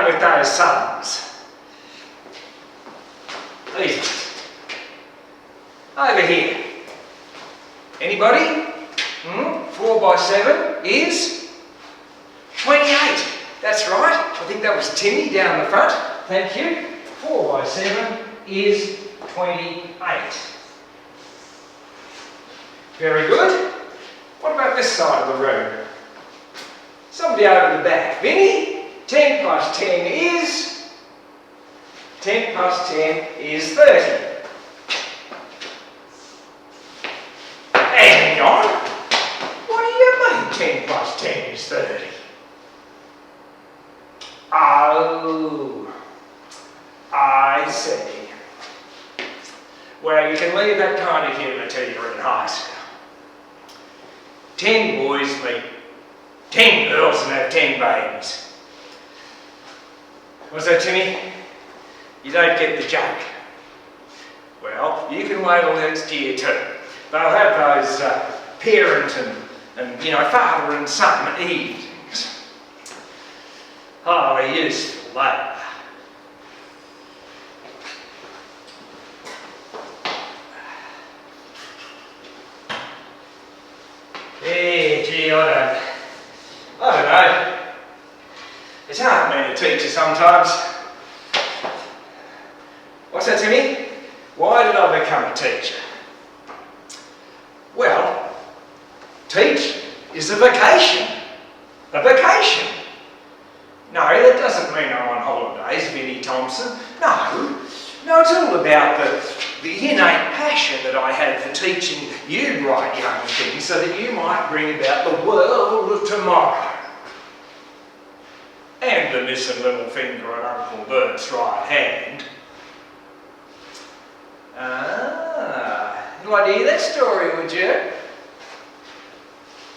with those sums? Easy. Over here. Anybody? 4 by 7 is 28. That's right. I think that was Timmy down the front. Thank you. 4 by 7 is 28. Very good. What about this side of the room? Somebody over the back. Vinny, 10 plus 10 is? 10 plus 10 is 30. Hang on. What do you mean 10 plus 10 is 30? Oh, I see. Well, you can leave that kind of humour till you're in high school. 10 boys meet 10 girls and have 10 babies. What's that, Timmy? You don't get the joke. Well, you can wait till next year too. They'll have those parent and father and son evenings. Oh, they're useful, they are. Yeah, gee, I don't know. It's hard being a teacher sometimes. What's that, Timmy? Why did I become a teacher? Well, teach is a vocation. A vocation. No, that doesn't mean I'm on holidays, Vinnie Thompson. No, it's all about the innate passion that I have for teaching you bright young things so that you might bring about the world of tomorrow. And the missing little finger on Uncle Bert's right hand. You'd like to hear that story, would you?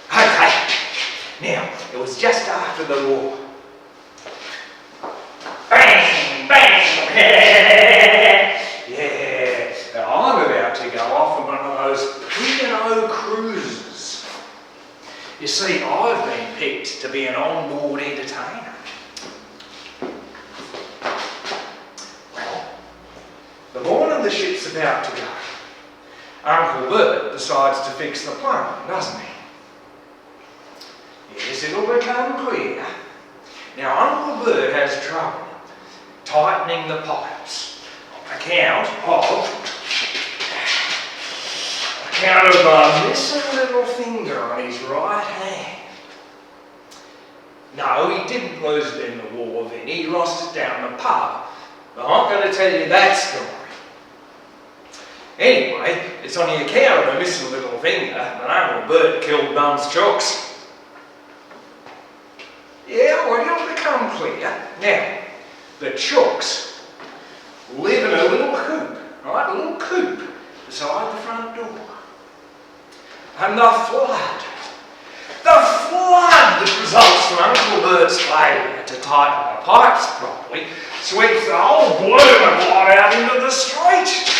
Okay. Now, it was just after the war. Bang! Bang! Yeah. Now, I'm about to go off on one of those P&O cruises. You see, I've been picked to be an on-board entertainer. The morning the ship's about to go, Uncle Bert decides to fix the plumbing, doesn't he? Yes, it'll become clear. Now, Uncle Bert has trouble tightening the pipes on account of a missing little finger on his right hand. No, he didn't lose it in the war, Vinny. He lost it down the pub. But I'm going to tell you that story. Anyway, it's on the account of a missing little finger that Uncle Bert killed Mum's chooks. Yeah, well, it'll become clear. Now, the chooks live in a little coop, right? A little coop beside the front door. And the flood that results from Uncle Bert's failure to tighten the pipes properly sweeps the whole blooming lot out into the street.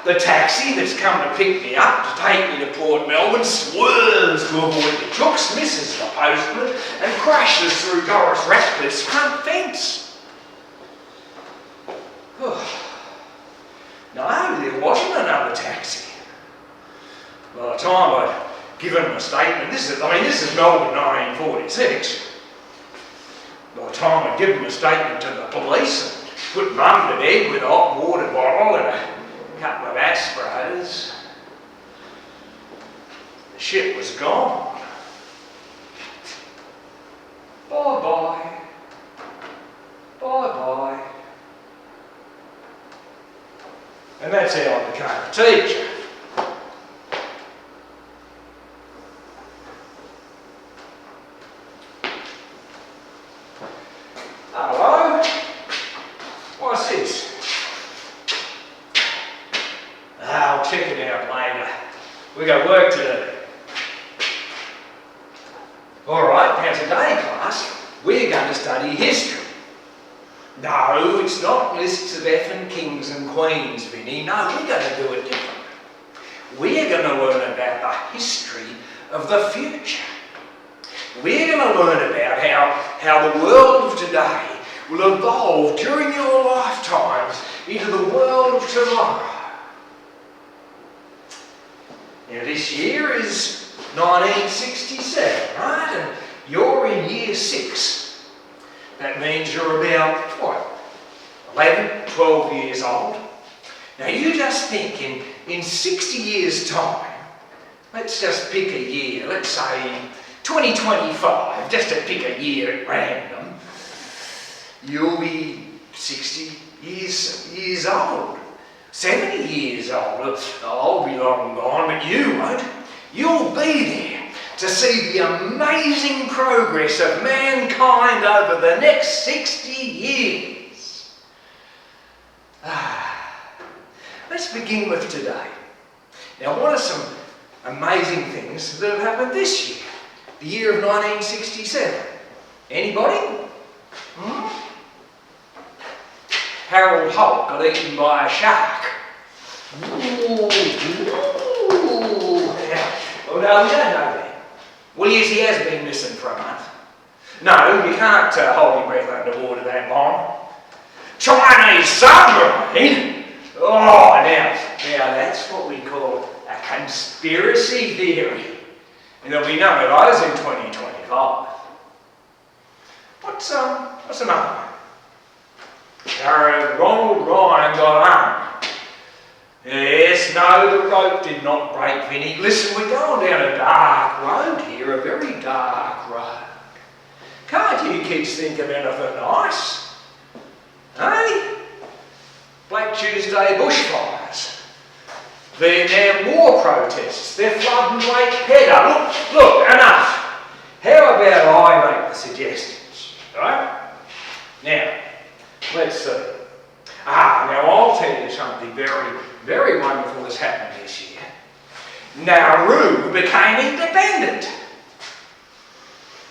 The taxi that's come to pick me up to take me to Port Melbourne swerves to avoid the chooks, misses the postman and crashes through Doris Ratcliffe's front fence. No, there wasn't another taxi. By the time I'd given him a statement, this is Melbourne 1946. By the time I'd given him a statement to the police and put Mum to bed with a hot water bottle and a couple of aspirators, the ship was gone. Bye-bye. Bye-bye. And that's how I became a teacher. Hello? What's this? I'll check it out later. We got work to do. Alright, now today, class, we're going to study history. No, it's not lists of effing kings and queens, Vinny. No, we're going to do it different. We're going to learn about the history of the future. we're going to learn about how the world of today will evolve during your lifetimes into the world of tomorrow. Now this year is 1967, right? And you're in year 6. That means you're about, what, 11, 12 years old. Now you just think in 60 years' time, let's just pick a year, let's say 2025, just to pick a year at random, you'll be 60 years old, 70 years old. I'll be long gone, but you won't. You'll be there to see the amazing progress of mankind over the next 60 years. Let's begin with today. Now, what are some amazing things that have happened this year? The year of 1967. Anybody? Harold Holt got eaten by a shark. Ooh. Well, no, we don't know that. Well, yes, he has been missing for a month. No, you can't hold your breath underwater that long. Chinese submarine? Oh, now that's what we call a conspiracy theory. And there'll be none of those in 2025. What's another one? Ronald Ryan got hung. Yes, no, the rope did not break, Vinny. Listen, we're going down a dark road here, a very dark road. Can't you kids think of anything nice? Hey? Black Tuesday bushfires. Vietnam War protests. They're flooding Lake Pedder. Look, enough. How about I make the suggestions, right? Now, let's see. Now I'll tell you something very, very wonderful that's happened this year. Nauru became independent.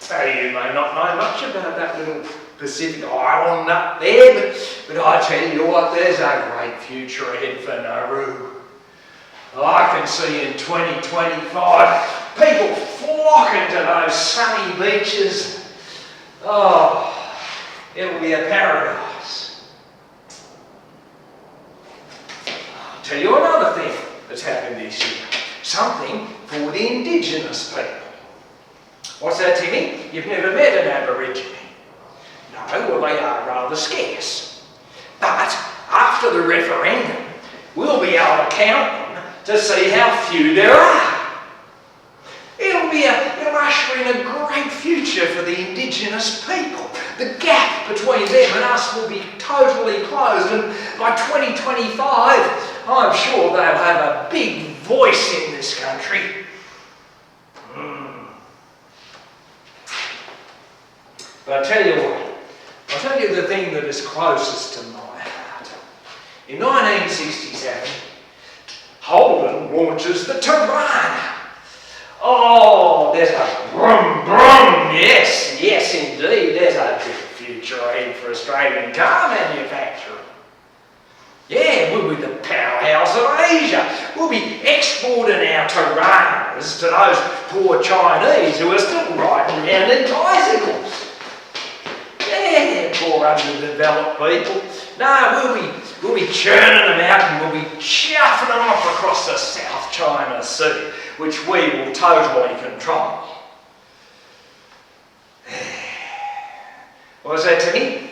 You may not know much about that little Pacific island up there, but I tell you what, there's a great future ahead for Nauru. I can see in 2025 people flocking to those sunny beaches. Oh, it'll be a paradise. I'll tell you another thing that's happened this year. Something for the indigenous people. What's that, Timmy? You've never met an Aborigine? No, well, they are rather scarce. But after the referendum, we'll be able to count them to see how few there are. It'll usher in a great future for the indigenous people. The gap between them and us will be totally closed, and by 2025, I'm sure they'll have a big voice in this country. But I tell you what, I'll tell you the thing that is closest to my heart. In 1967, Holden launches the Tirana. Oh, there's a brum brum, yes indeed, there's a big future ahead for Australian car manufacturing. Yeah, we'll be the powerhouse of Asia. We'll be exporting our Tiranas to those poor Chinese who are still riding around in bicycles. Yeah, poor underdeveloped people. No, we'll be churning them out and we'll be chuffing them off across the South China Sea, which we will totally control. What was that, Timmy?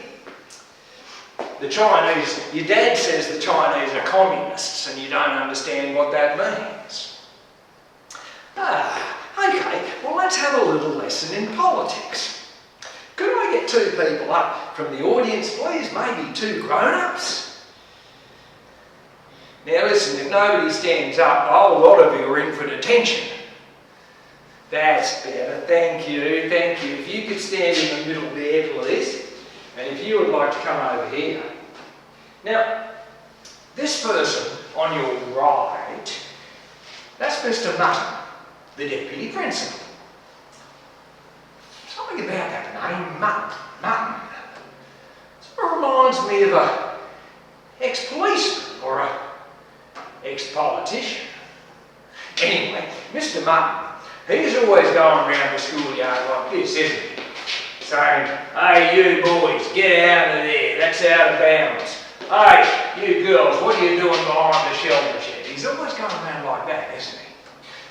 The Chinese, your dad says the Chinese are communists and you don't understand what that means. Okay, well let's have a little lesson in politics. Could I get 2 people up from the audience, please? Maybe 2 grown-ups? Now listen, if nobody stands up, a whole lot of you are in for detention. That's better, thank you. If you could stand in the middle there, please. And if you would like to come over here. Now, this person on your right, that's Mr. Mutton, the Deputy Principal. Something about that name, Mutton. Sort of reminds me of an ex-policeman or an ex-politician. Anyway, Mr. Mutton He's always going around the schoolyard like this, isn't he? Saying, hey, you boys, get out of there, that's out of bounds. Hey, you girls, what are you doing behind the shelter shed? He's always going around like that, isn't he?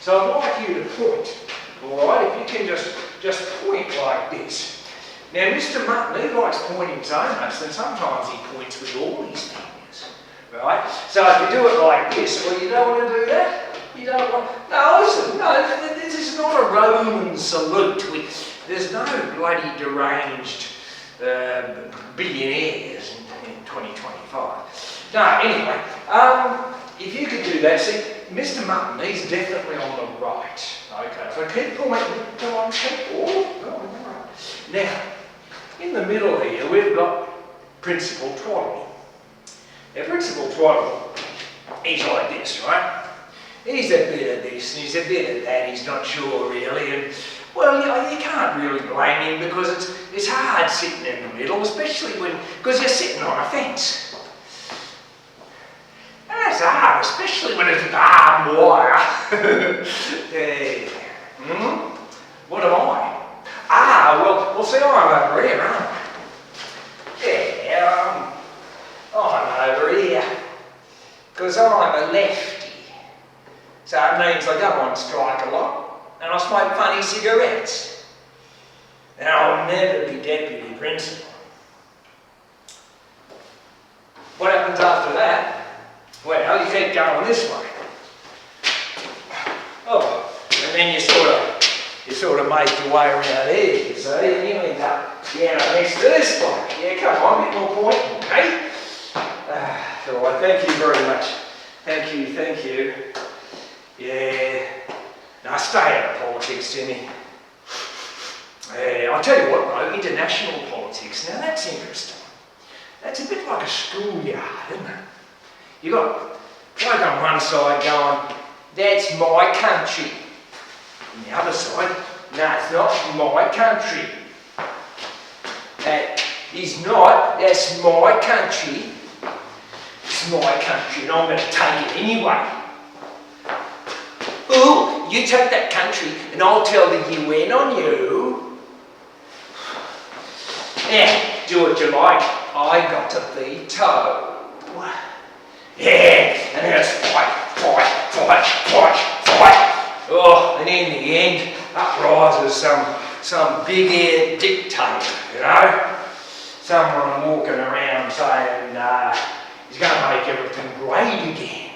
So I'd like you to point, all right, if you can just point like this. Now, Mr. Mutton, he likes pointing so much that sometimes he points with all his fingers, right? So if you do it like this, well, you don't want to do that. You don't want, no, listen, no, this is not a Roman salute. There's no bloody deranged billionaires in 2025. No, anyway, if you could do that, see, Mr. Mutton, he's definitely on the right. Okay, so keep pointing, go on, right. Now, in the middle here, we've got Principal Twaddle. Now, Principal Twaddle, he's like this, right? He's a bit of this, and he's a bit of that, he's not sure really, and well, you can't really blame him because it's hard sitting in the middle, especially because you're sitting on a fence. And that's hard, especially when it's barbed wire. What am I? Well, see, I'm over here, aren't I? Yeah, I'm over here, because I'm a lefty. So it means I go on strike a lot, and I smoke funny cigarettes. And I'll never be deputy principal. What happens after that? Well, you keep going this way. Oh, and then you sort of make your way around here, you see, and you end up next to this bloke. Yeah, come on, get more pointing, okay? All right, thank you very much. Thank you. Yeah. Now stay out of politics, Jimmy. I'll tell you what though, international politics, now that's interesting. That's a bit like a schoolyard, isn't it? You got bloke on one side going, that's my country. On the other side, no, it's not my country. That is not, that's my country. It's my country and I'm going to take it anyway. Ooh, you take that country and I'll tell the UN on you. Yeah, do what you like. I got a veto. Yeah, and then it's fight. Oh, and in the end, up rises some big-eared dictator, you know? Someone walking around saying he's going to make everything great again.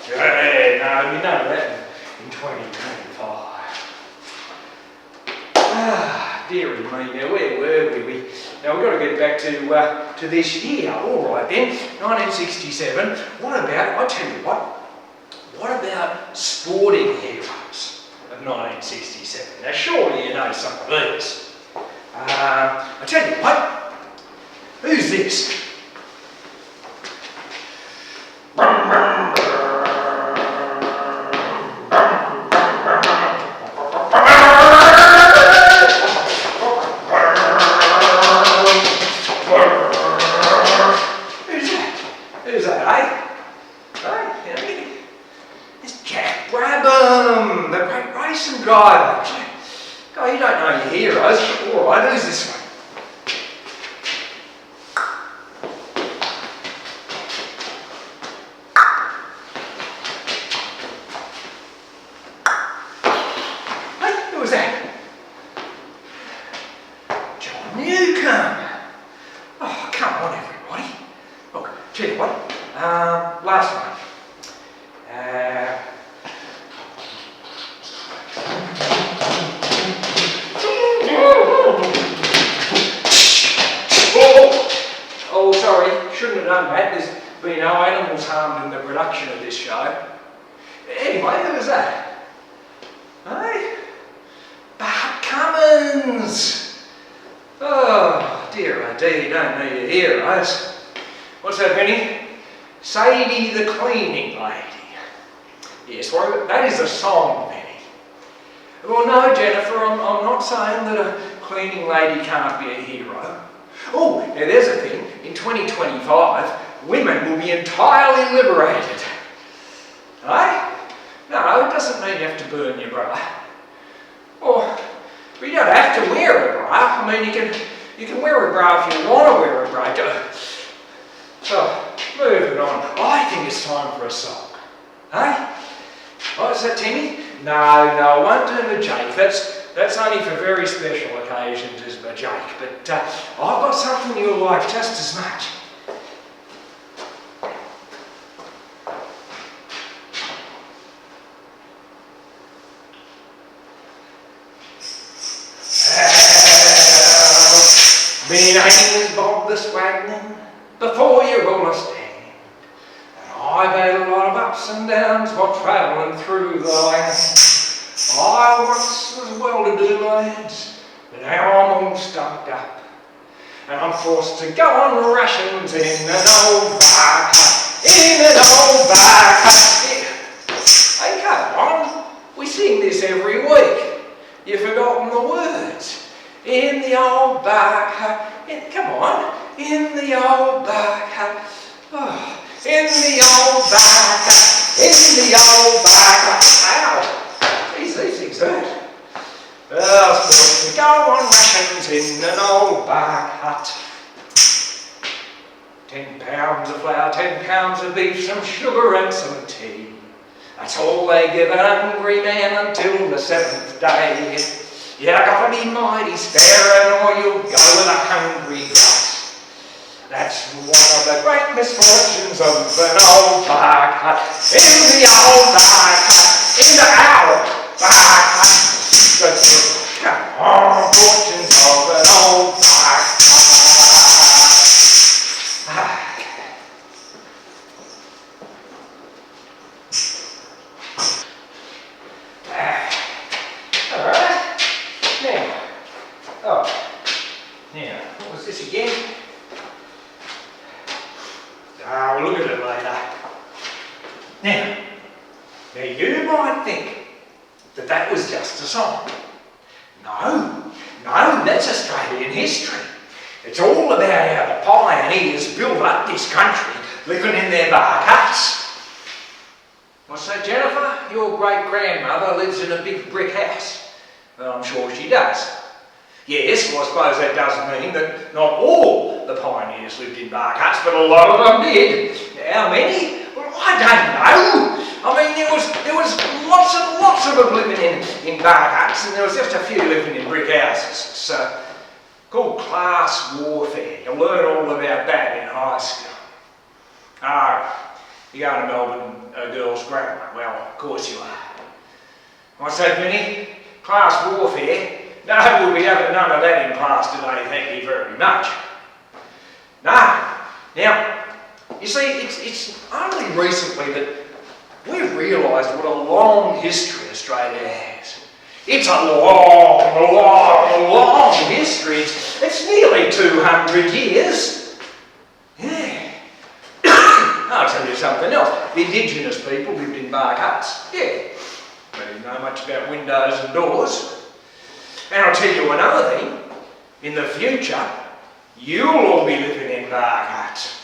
Yeah, no, you know that in 2025. Dearie me, now where were we? Now we've got to get back to this year. All right then, 1967. What about, I'll tell you what about sporting heroes of 1967? Now surely you know some of these. I'll tell you what, who's this? Driver. Oh, you don't know your heroes. All right, who's this one? Hey, who was that? John Newcomb. Oh, come on, everybody. Look, tell you what. Last one. Oh, sorry, shouldn't have done that. There's been no animals harmed in the production of this show. Anyway, who was that? Hey? Bart Cummins! Oh, dear, you don't need your heroes. What's that, Benny? Sadie the cleaning lady. Yes, well, that is a song, Benny. Well, no, Jennifer, I'm not saying that a cleaning lady can't be a hero. Oh, now there's a thing. in 2025, women will be entirely liberated. Eh? No, it doesn't mean you have to burn your bra. Or, you don't have to wear a bra. I mean, you can wear a bra if you want to wear a bra. So, moving on. I think it's time for a song. Hey? What is that, Timmy? No, I won't do my Jake. That's only for very special occasions, is my Jake. But I've got something you'll like just as much. My name is Bob the Swagman, before you all stand. And I've had a lot of ups and downs while travelling through the land. I once was well-to-do, lads, but now I'm all stumped up. And I'm forced to go on rations in an old bark hut. In an old bark hut. Hey, come on, we sing this every week. You've forgotten the words. In the old bark hut. Come on. In the old bark hut. Oh. In the old bark hut. In the old bark hut. Ow. Jeez, these things hurt. I was forced to go on rations in an old bark hut. 10 pounds of flour, 10 pounds of beef, some sugar and some tea. That's all they give an hungry man until the 7th day. You gotta be mighty sparing or you'll go with a hungry glut. That's one of the great misfortunes of an old bark hut. In the old bark hut, in the old bark hut. Come on, fortunes of an old bark hut. Now, what was this again? We'll look at it later. Now you might think that was just a song. No, that's Australian history. It's all about how the pioneers built up this country, living in their bark huts. What's that, Jennifer? Your great-grandmother lives in a big brick house. Well, I'm sure she does. Yes, well, I suppose that does mean that not all the pioneers lived in bark huts, but a lot of them did. How many? Well, I don't know. I mean, there was lots of them living in bark huts, and there was just a few living in brick houses. It's called class warfare. You'll learn all about that in high school. You're going to Melbourne Girls Grammar? Well, of course you are. What's that, Vinny? Class warfare? No, we'll be having none of that in class today, thank you very much. No. Now, you see, it's only recently that we've realised what a long history Australia has. It's a long history. It's nearly 200 years. Yeah. I'll tell you something else. The indigenous people lived in bark huts. Yeah. They didn't know much about windows and doors. And I'll tell you another thing, in the future, you'll all be living in bark huts.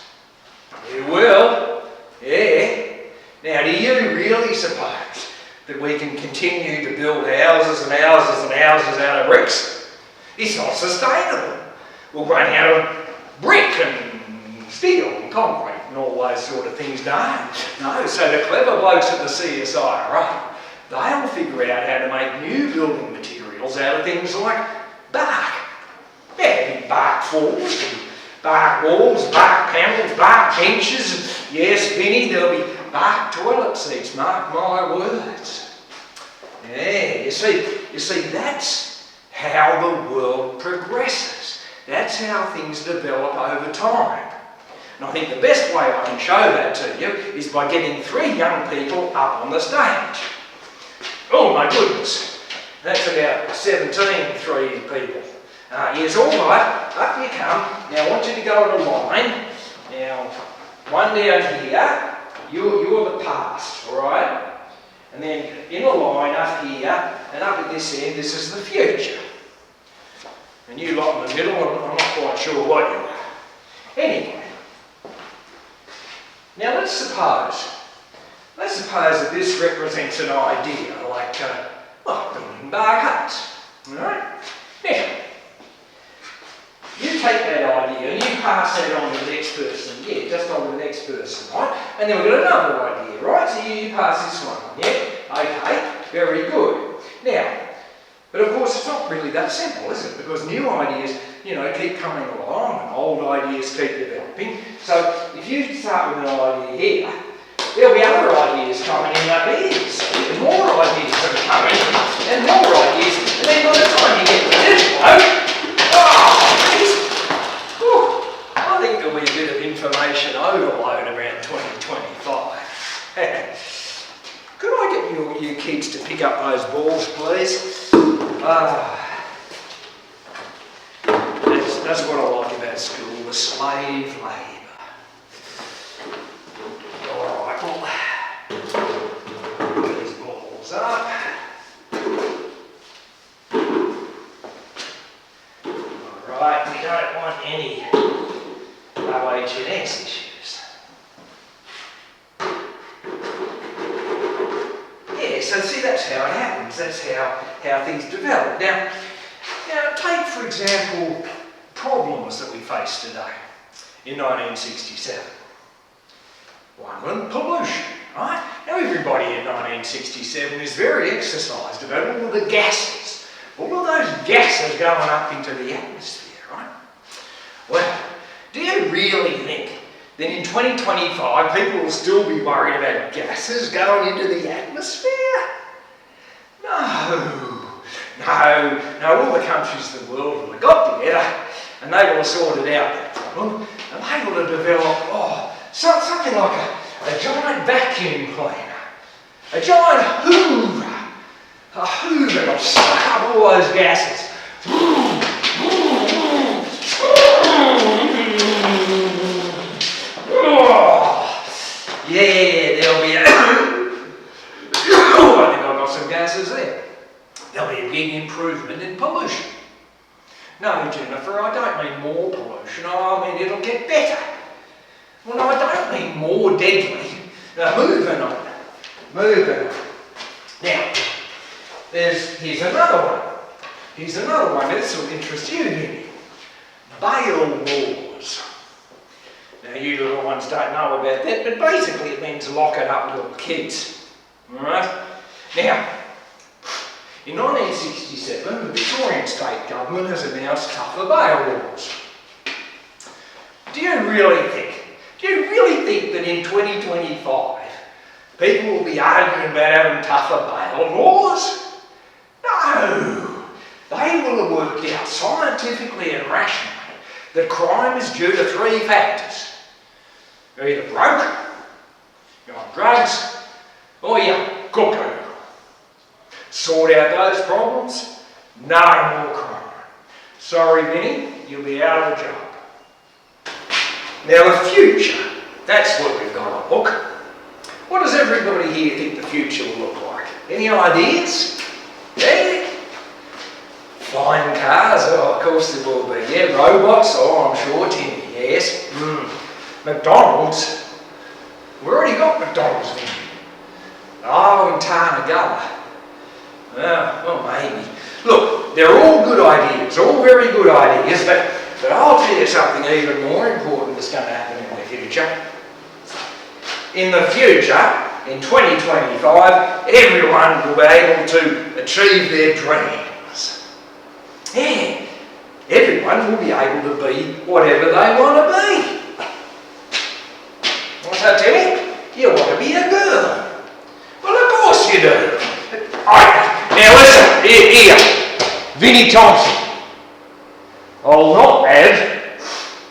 You will, yeah. Now, do you really suppose that we can continue to build houses and houses and houses out of bricks? It's not sustainable. We'll run out of brick and steel and concrete and all those sort of things, no. So the clever blokes at the CSIRO, they'll figure out how to make new building materials out of things like bark. Yeah, bark floors, bark walls, bark panels, bark benches. Yes, Vinny, there'll be bark toilet seats, mark my words. Yeah, you see, that's how the world progresses. That's how things develop over time. And I think the best way I can show that to you is by getting 3 young people up on the stage. Oh my goodness, that's about 17 3 people. Yes, all right, up you come. Now I want you to go in a line. Now, one down here, you're the past, all right? And then in a line up here, and up at this end, this is the future. And you lot in the middle, I'm not quite sure what you are. Anyway, Now let's suppose that this represents an idea, like, building bark huts. Alright? Now, you take that idea and you pass that on to the next person. Yeah, just on to the next person, right? And then we've got another idea, right? So you pass this one on, yeah? Okay, very good. Now, but of course it's not really that simple, is it? Because new ideas, keep coming along and old ideas keep developing. So if you start with an idea here, there'll be other ideas coming in up here. So and more ideas are coming and more ideas. And then by the time you get to this one, I think there'll be a bit of information overload around 2025. Could I get you kids to pick up those balls, please? That's what I like about school, the slave labour. Alright, well, put these balls up. Alright, we don't want any OH&S issues. Yeah, so see, that's how it happens. That's how things develop. Now, take, for example, problems that we face today in 1967. One, pollution, right? Now, everybody in 1967 is very exercised about all of the gases, all of those gases going up into the atmosphere, right? Well, do you really think that in 2025 people will still be worried about gases going into the atmosphere? No, all the countries of the world will have got together and they will have sorted out that problem and they will have developed, something like a giant vacuum cleaner, a giant hoover, a hoover that will suck up all those gases. Yeah, there'll be I think I've got some gases there. There'll be a big improvement in pollution. No, Jennifer, I don't mean more pollution. I mean it'll get better. Well, no, I don't mean more deadly. Now, moving on. Now, here's another one. This will interest you, Vinny. Bail laws. Now, you little ones don't know about that, but basically it means locking up little kids. Alright? Now, in 1967, the Victorian state government has announced tougher bail laws. Do you really think that in 2025 people will be arguing about having tougher bail laws? No! They will have worked out scientifically and rationally that crime is due to three factors. You're either broke, you're on drugs, or you're cuckoo. Sort out those problems, no more crime. Sorry, Vinny, you'll be out of a job. Now the future, that's what we've got to look. What does everybody here think the future will look like? Any ideas? Yeah? Flying cars? Oh, of course there will be. Yeah, robots? Oh, I'm sure, Timmy, yes. McDonald's? We've already got McDonald's, Vinny. Oh, in Tarnagalla. Well, maybe. Look, they're all good ideas, all very good ideas, but I'll tell you something even more important that's going to happen in the future. In the future, in 2025, everyone will be able to achieve their dreams. Yeah, everyone will be able to be whatever they want to be. What's that, Timmy? You want to be a girl. Well, of course you do. Now listen, here, Vinnie Thompson. I'll not have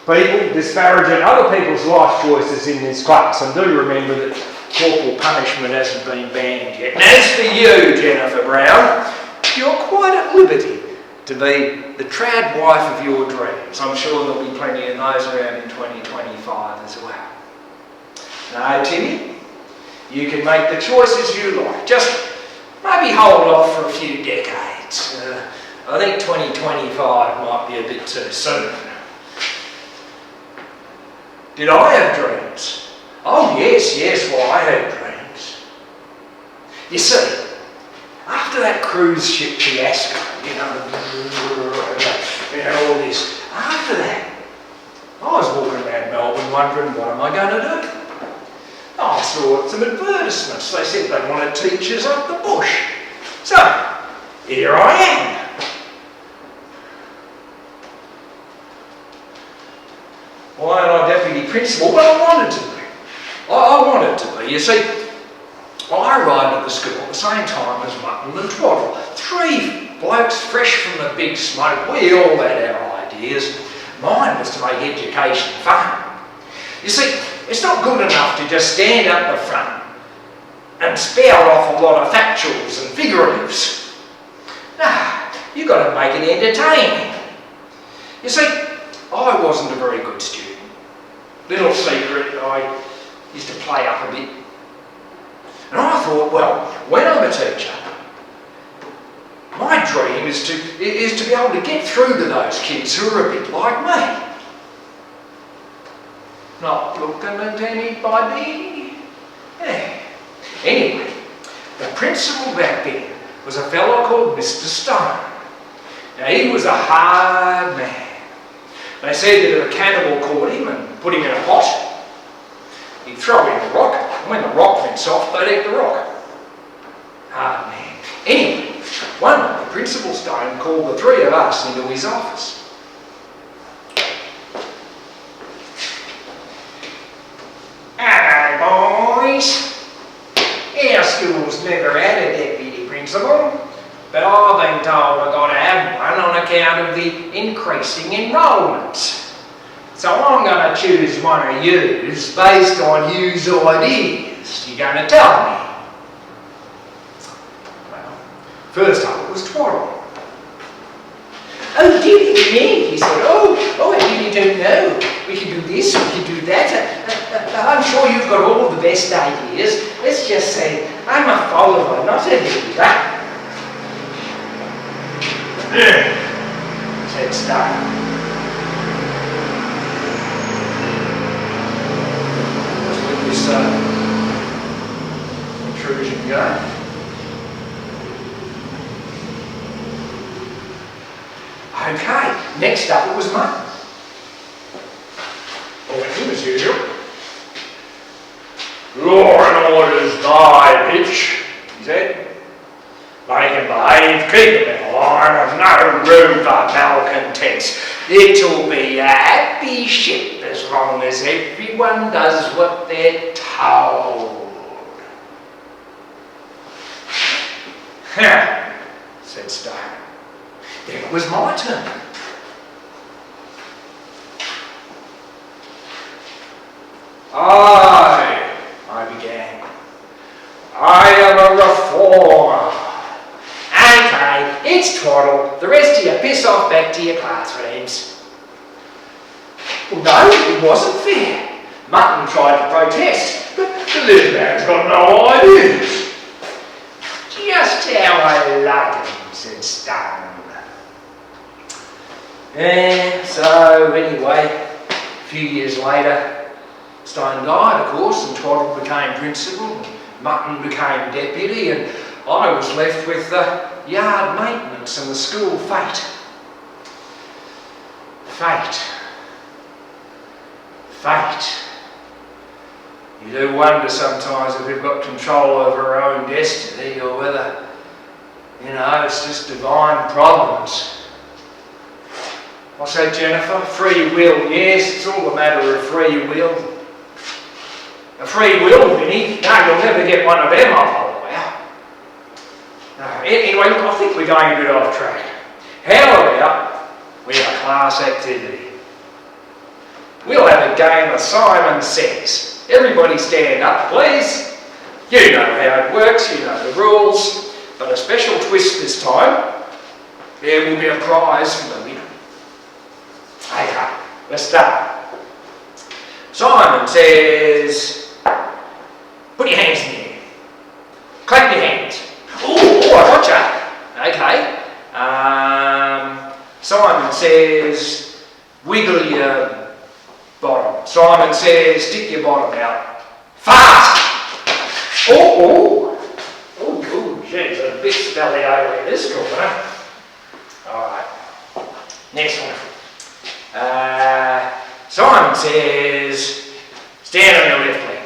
people disparaging other people's life choices in this class, and do remember that corporal punishment hasn't been banned yet. And as for you, Jennifer Brown, you're quite at liberty to be the trad wife of your dreams. I'm sure there'll be plenty of those around in 2025 as well. No, Timmy, you can make the choices you like. Just maybe hold off for a few decades. I think 2025 might be a bit too soon. Did I have dreams? Oh yes, well I had dreams. You see, after that cruise ship fiasco, all this, after that, I was walking around Melbourne wondering, what am I going to do? I saw some advertisements. They said they wanted teachers up the bush. So, here I am. Why am I deputy principal? Well, I wanted to be. I wanted to be. You see, I arrived at the school at the same time as Mutton and Twaddle. 3 blokes fresh from the big smoke. We all had our ideas. Mine was to make education fun. You see, it's not good enough to just stand up the front and spout off a lot of factuals and figuratives. Nah, you've got to make it entertaining. You see, I wasn't a very good student. Little secret, I used to play up a bit. And I thought, well, when I'm a teacher, my dream is to be able to get through to those kids who are a bit like me. Not looking at anybody. Yeah. Anyway, the principal back then was a fellow called Mr. Stone. Now he was a hard man. They said that if a cannibal caught him and put him in a pot, he'd throw in the rock, and when the rock went soft, they'd eat the rock. Hard man. Anyway, one day Principal Stone called the 3 of us into his office. Hello, boys. Our school's never had a deputy principal, but I've been told I've got to have one on account of the increasing enrolments. So I'm going to choose one of yous based on yous' ideas. You're going to tell me. Well, first up it was Twaddle. Oh, dear me, he said, oh, I really don't know. We can do this, we can do that. I'm sure you've got all the best ideas. Let's just say I'm a follower, not a leader. Said Stone. Let's let this intrusion go. Okay, next up it was Mutton. Well, as usual. Law and order's die, bitch, he said. They can behave, keep them in line, there's no room for malcontents. It'll be a happy ship as long as everyone does what they're told. Said Stone. Then it was my turn. I began. I am a reformer. Okay, it's Twaddle. The rest of you piss off back to your classrooms. Well, no, it wasn't fair. Mutton tried to protest, but the little man's got no ideas. Just how I like him, said Stone. And so, anyway, a few years later, Stone died, of course, and Twaddle became principal, and Mutton became deputy, and I was left with the yard maintenance and the school fate. Fate. Fate. You do wonder sometimes if we've got control over our own destiny, or whether, it's just divine providence. What's that, Jennifer? Free will, yes, it's all a matter of free will. A free will, Vinny? No, you'll never get one of them, I'll allow. Anyway, look, I think we're going a bit off track. How about we have a class activity? We'll have a game of Simon Says. Everybody stand up, please. You know how it works, you know the rules, but a special twist this time. There will be a prize for the winner. Okay, let's start. Simon says, put your hands in the air. Clap your hands. Oh, I gotcha. Okay. Simon says, wiggle your bottom. Simon says, stick your bottom out. Fast! Oh, geez, a bit smelly over in this corner. Alright, next one. Simon says, stand on your left leg.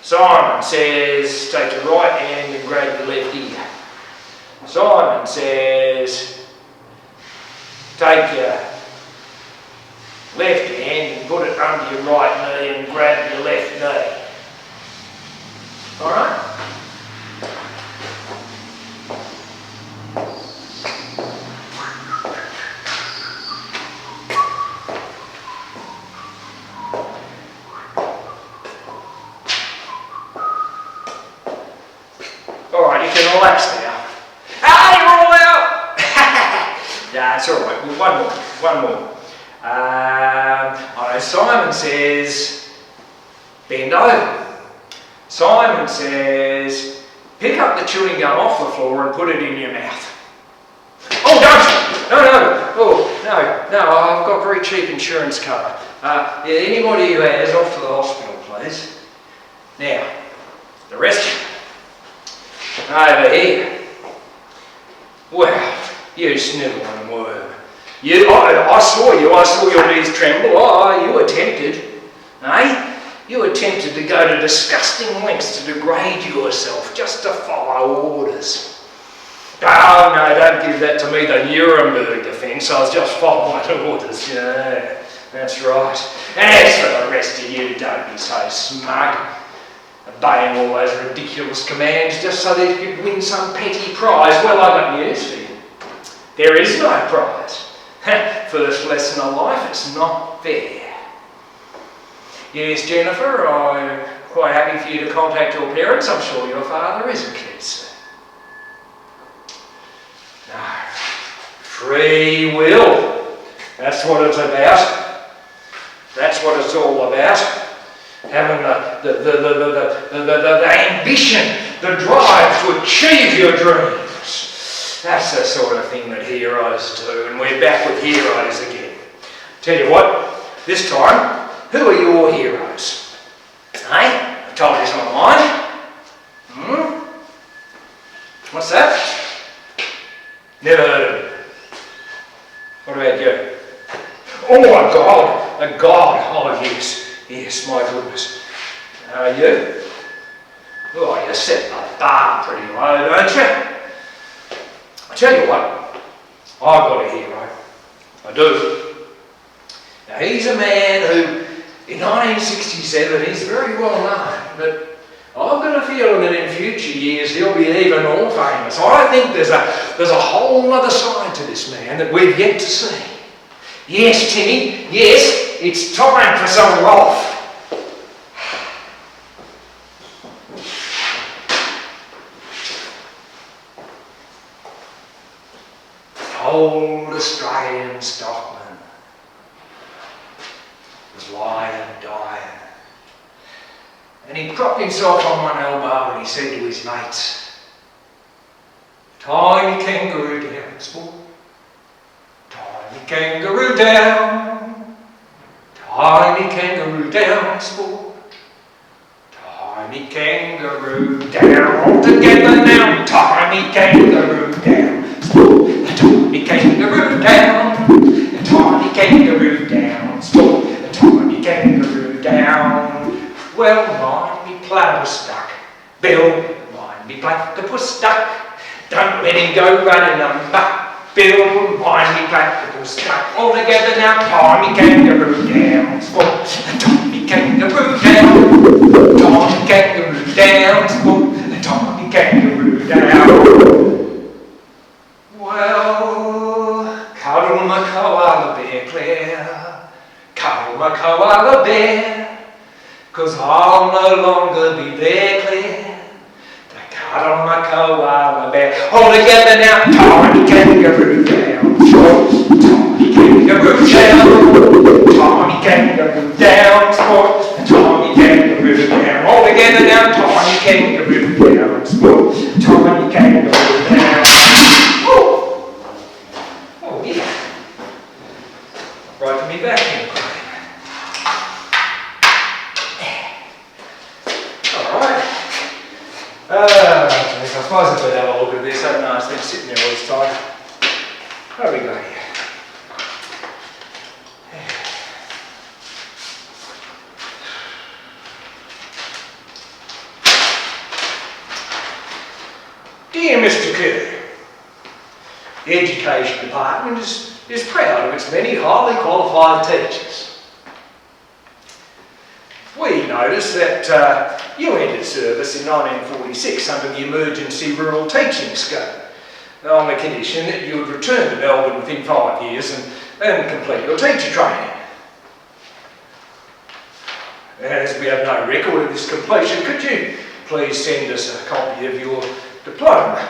Simon says, take your right hand and grab your left ear. Simon says, take your left hand and put it under your right knee and grab your left knee. Alright? Alright, you can relax now. Ah, you're all out! Yeah, it's alright. One more. Simon says, bend over. Simon says, pick up the chewing gum off the floor and put it in your mouth. Oh, don't! No, I've got very cheap insurance cover. Anybody who has, off to the hospital, please. Now, the rest of you, over here. Well, you snivelling worm. I saw your knees tremble. Oh, you were tempted, eh? You were tempted to go to disgusting lengths to degrade yourself just to follow orders. Oh no, don't give that to me, the Nuremberg defence. I was just following orders. Yeah, that's right. As for the rest of you, don't be so smug, obeying all those ridiculous commands just so that you could win some petty prize. Well, I've got news for you. There is no prize. First lesson of life, it's not fair. Yes, Jennifer, I'm quite happy for you to contact your parents. I'm sure your father is a kid. No. Free will. That's what it's about. That's what it's all about. Having the ambition, the drive to achieve your dreams. That's the sort of thing that heroes do, and we're back with heroes again. Tell you what, this time, who are your heroes? Hey, I told you it's not mine. What's that? Never heard of it. What about you? Oh, a god. Oh, yes, my goodness. How are you? Oh, you set the bar pretty low, don't you? I tell you what, I've got a hero. I do. Now, he's a man who, in 1967, he's very well known, but I've got a feeling that in future years he'll be even more famous. I think there's a whole other side to this man that we've yet to see. Yes, Timmy, yes, it's time for some Rolf. Old Australian stockman was lying, dying, and he propped himself on one elbow and he said to his mates, "Tiny kangaroo down, sport. Tiny kangaroo down. Tiny kangaroo down, sport. Tiny kangaroo down. All together now. Tiny kangaroo down, sport. Tiny kangaroo down. Tiny kangaroo down, sport. Tiny kangaroo down. Well, mind me platypus duck. Bill, mind me platypus duck. Don't let him go running amok. Bill, mind me platypus duck. All together now, tiny kangaroo down, sport. Tiny kangaroo down. Tiny kangaroo down, sport. Tiny kangaroo down. Well, cuddle my koala bear, Claire. Cuddle my koala bear. 'Cause I'll no longer be there, Claire. To cuddle my koala bear. All together now, tiny kangaroo down. Tiny kangaroo down. Tiny kangaroo down, sport. Tiny kangaroo down. All together now, tiny kangaroo down, sport. Tiny kangaroo down. Oh yeah. Right to me back in. suppose I better have a look at this, haven't I? It's been sitting there all this time. How we go here? Dear Mr. Curry, the Education Department is proud of its many highly qualified teachers. We noticed that you entered service in 1946 under the Emergency Rural Teaching Scheme on the condition that you would return to Melbourne within 5 years and complete your teacher training. As we have no record of this completion, could you please send us a copy of your diploma?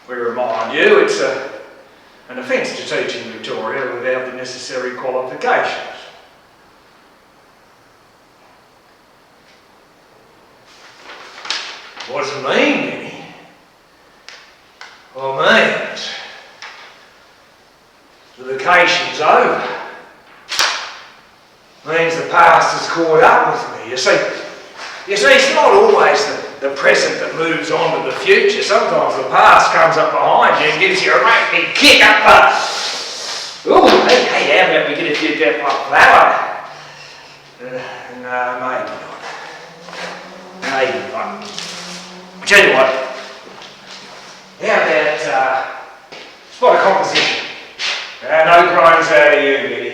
We remind you it's an offence to teach in Victoria without the necessary qualifications. What does it mean, Minnie? Well, it means the vacation's over. It means the past has caught up with me. You see, it's not always the present that moves on to the future. Sometimes the past comes up behind you and gives you a right big kick up the... Ooh, hey, how about we get a few death like flour? No, maybe not. Maybe not. I'll tell you what. How about spot a composition? No groans out of you, Biddy.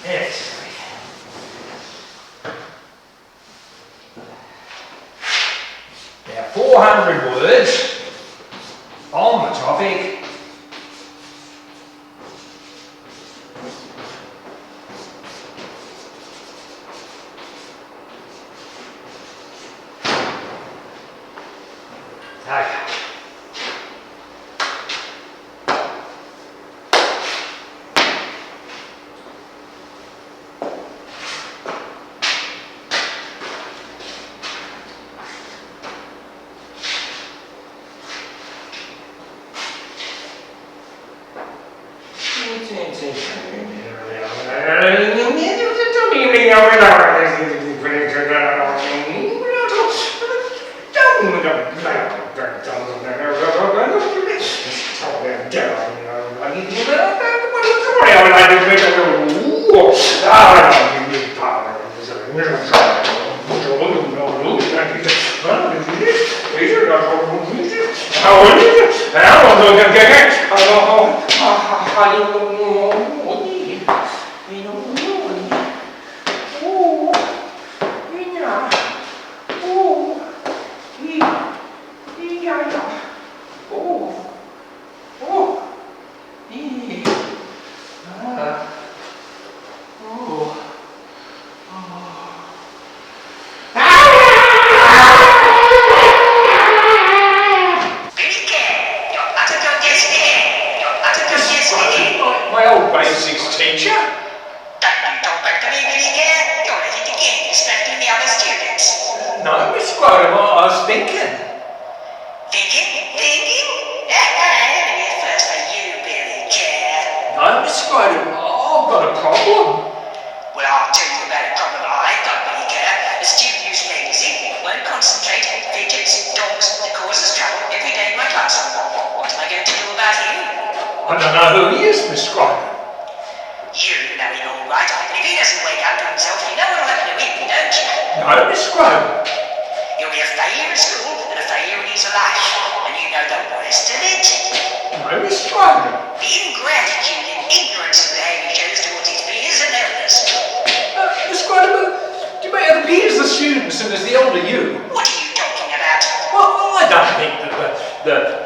Yes. Now, 400 words on the topic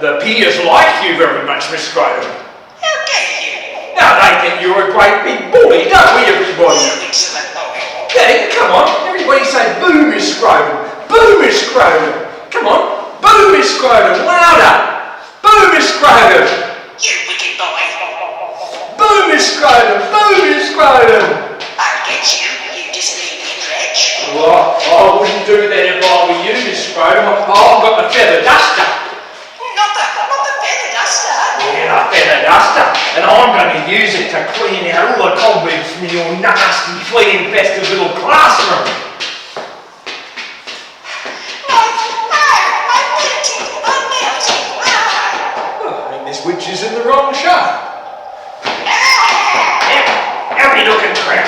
the peers like you very much, Miss Graham. How dare you? Now they think you're a great big bully, don't we, everybody? You insolent boy. Yeah, come on, everybody say boo, Miss Graham. Boo, Miss Graham. Come on, boo, Miss Graham. Louder. Boo, Miss Graham. You wicked boy. Boo, Miss Graham. Boo, Miss Graham. I'll get you, you disobedient wretch. Well, I wouldn't do that if I were you, Miss Graham. I've got the feather duster. Not the feather duster. Yeah, the feather duster. and I'm going to use it to clean out all the cobwebs from your nasty, flea-infested little classroom. Oh, I think this witch is in the wrong show. How are you looking, crap?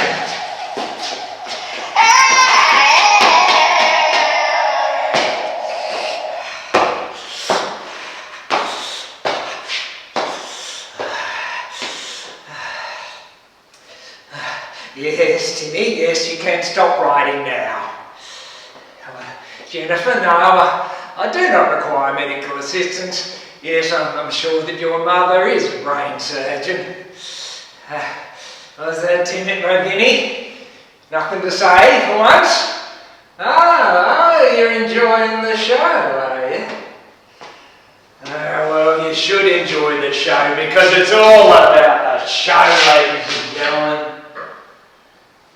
Yes, Timmy, yes, you can stop writing now. Jennifer, no, I do not require medical assistance. Yes, I'm sure that your mother is a brain surgeon. Was that Timmy Ravini? Nothing to say for once? Oh, you're enjoying the show, are you? Well, you should enjoy the show because it's all about the show, ladies and gentlemen.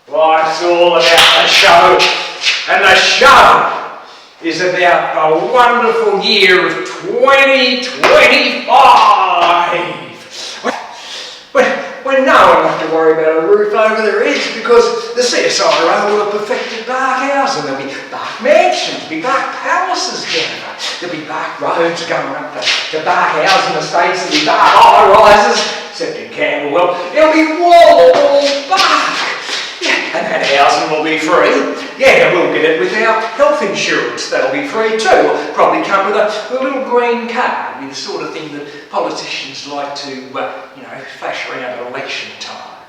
Life's all about the show, and the show is about the wonderful year of 2025. When no one will have to worry about a roof over their heads because the CSIRO will have perfected bark houses, and there'll be bark mansions, there'll be bark palaces, Jennifer. There'll be bark roads going up to bark housing estates, there'll be bark high-rises, except in Camberwell. It'll be wall-to-wall bark. Yeah, and that housing will be free. Yeah, we'll get it without health insurance. That'll be free too. We'll probably come with a little green card, the sort of thing that politicians like to, flash around at election time.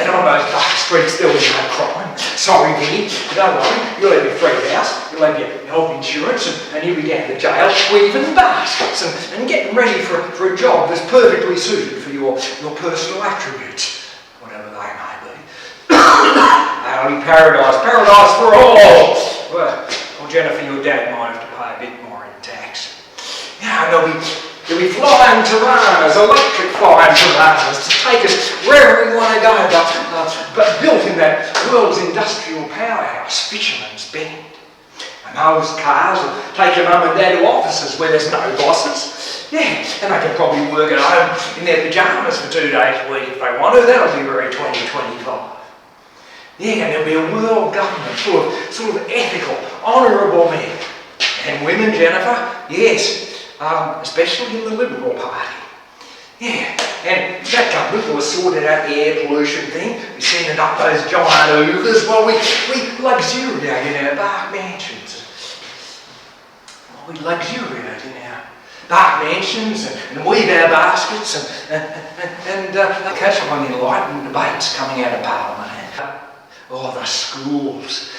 And on those dark streets there'll be no crime. Sorry, Vinny, but don't worry. You'll have your free house, you'll have your health insurance, and you'll be down to jail weaving baskets and getting ready for a job that's perfectly suited for your personal attributes, whatever they may be. Only paradise for all. Well, Jennifer, your dad might have to pay a bit more in tax. Yeah, there'll be flying Tiranas, electric flying Tiranas to take us wherever we want to go, but built in that world's industrial powerhouse, Fisherman's Bend. And those cars will take your mum and dad to offices where there's no bosses. Yeah, and they can probably work at home in their pyjamas for 2 days a week if they want to. That'll be very 2025. Yeah, and there'll be a world government full of sort of ethical, honourable men and women, Jennifer. Yes, especially in the Liberal Party. Yeah, and that government will have sorted out the air pollution thing. We're sending up those giant hoovers while we luxuriate in our bark mansions. We luxuriate in our bark mansions and weave our baskets and catch up on the enlightened debates coming out of Parliament. Oh, the schools.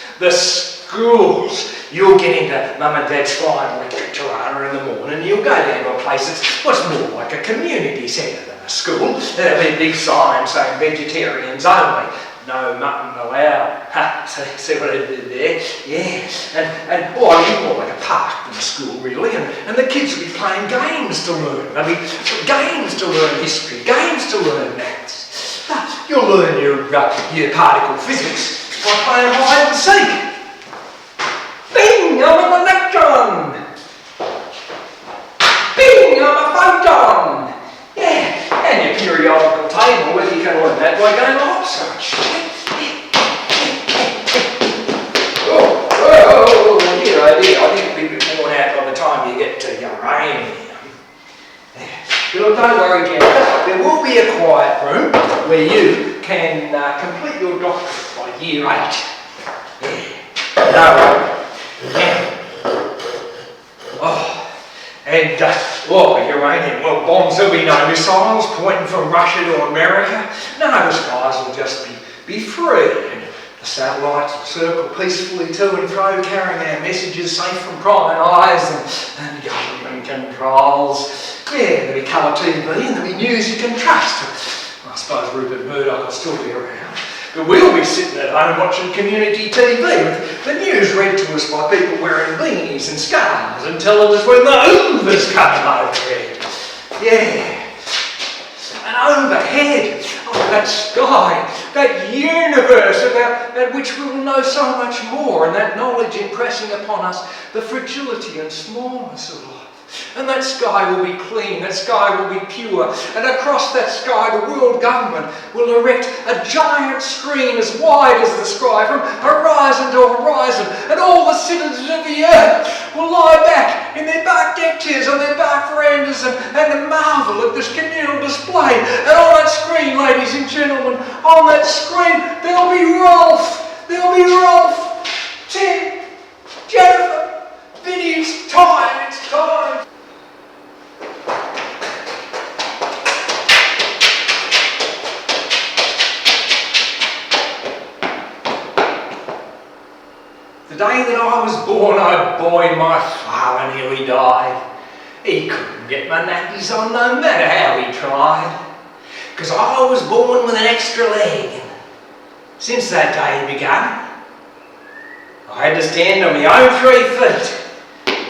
You'll get into mum and dad's flying electric Tirana in the morning, you'll go down to a place that's what's more like a community centre than a school. There'll be a big sign saying vegetarians only. No mutton allowed. Ha, see what I did there? Yeah. And it'll be more like a park than a school, really. And the kids will be playing games to learn. There'll be games to learn history, games to learn maths. You'll learn your particle physics by playing hide and seek. Bing, I'm an electron. Bing, I'm a photon. Yeah, and your periodical table, whether you can learn that by going to hopscotch. I think it'll be worn out by the time you get to uranium. But don't worry, Jennifer, there will be a quiet room where you can complete your doctorate by year 8. Yeah. No. Uranium. Well, bombs, there'll be no missiles pointing from Russia to America. No, the skies will just be free. And the satellites will circle peacefully to and fro, carrying our messages safe from prying eyes and government controls. Yeah, there'll be colour TV and there'll be news you can trust. I suppose Rupert Murdoch will still be around. But we'll be sitting at home watching community TV with the news read to us by people wearing beanies and scarves and telling us when the Hoover's coming overhead. Yeah. And overhead, that sky, that universe about which we will know so much more, and that knowledge impressing upon us the fragility and smallness of life. And that sky will be clean, that sky will be pure, and across that sky the world government will erect a giant screen as wide as the sky from horizon to horizon, and all the citizens of the earth will lie back in their back deck chairs on their back verandas and marvel at this communal display. And on that screen, ladies and gentlemen, on that screen there'll be Rolf, Tim, Jennifer, Vinny. It's time. The day that I was born, oh boy, my father nearly died. He couldn't get my nappies on no matter how he tried. 'Cause I was born with an extra leg. Since that day began, I had to stand on my own 3 feet.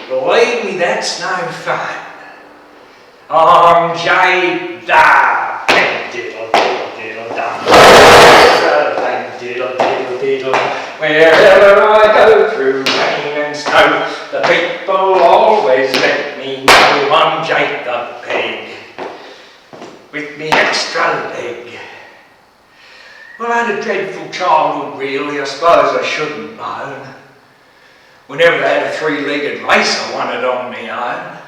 Believe me, that's no fun. I'm J. Da. Diddle, diddle, diddle, dum. Diddle, diddle, diddle. Wherever I go through rain and snow, the people always let me know I'm Jake the Pig, with me extra leg. Well, I had a dreadful childhood, really. I suppose I shouldn't moan. Whenever they had a 3-legged race, I won it on my own.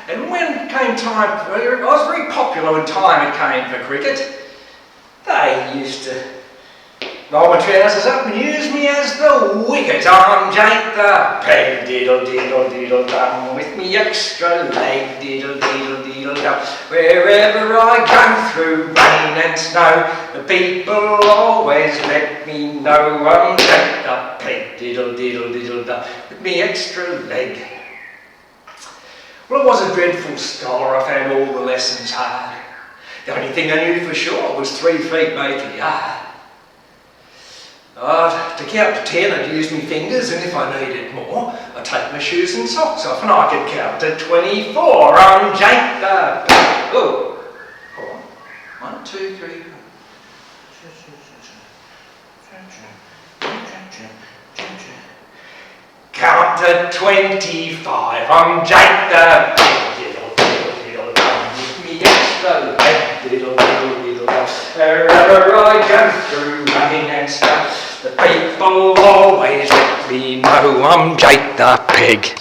And when it came time for I was very popular when time it came for cricket. They used to roll my trousers up and use me as the wicket. I'm Jake the Pig, diddle, diddle, diddle, dum, with me extra leg, diddle, diddle, diddle, dum. Wherever I go through rain and snow, the people always let me know I'm Jake the Pig, diddle, diddle, diddle, dum, with me extra leg. Well, it was a dreadful scholar. I found all the lessons hard. The only thing I knew for sure was 3 feet make a yard. To count to 10, I'd use my fingers, and if I needed more, I'd take my shoes and socks off, and I could count to 24. I'm Jake the Pig. Oh, hold on. 1, 2, 3. Count to 25. I'm Jake the Pig. Diddle, diddle, diddle, dum, with me extra leg. Diddle, diddle, diddle, dum. Wherever I go through rain and snow, the people always let me know I'm Jake the Pig.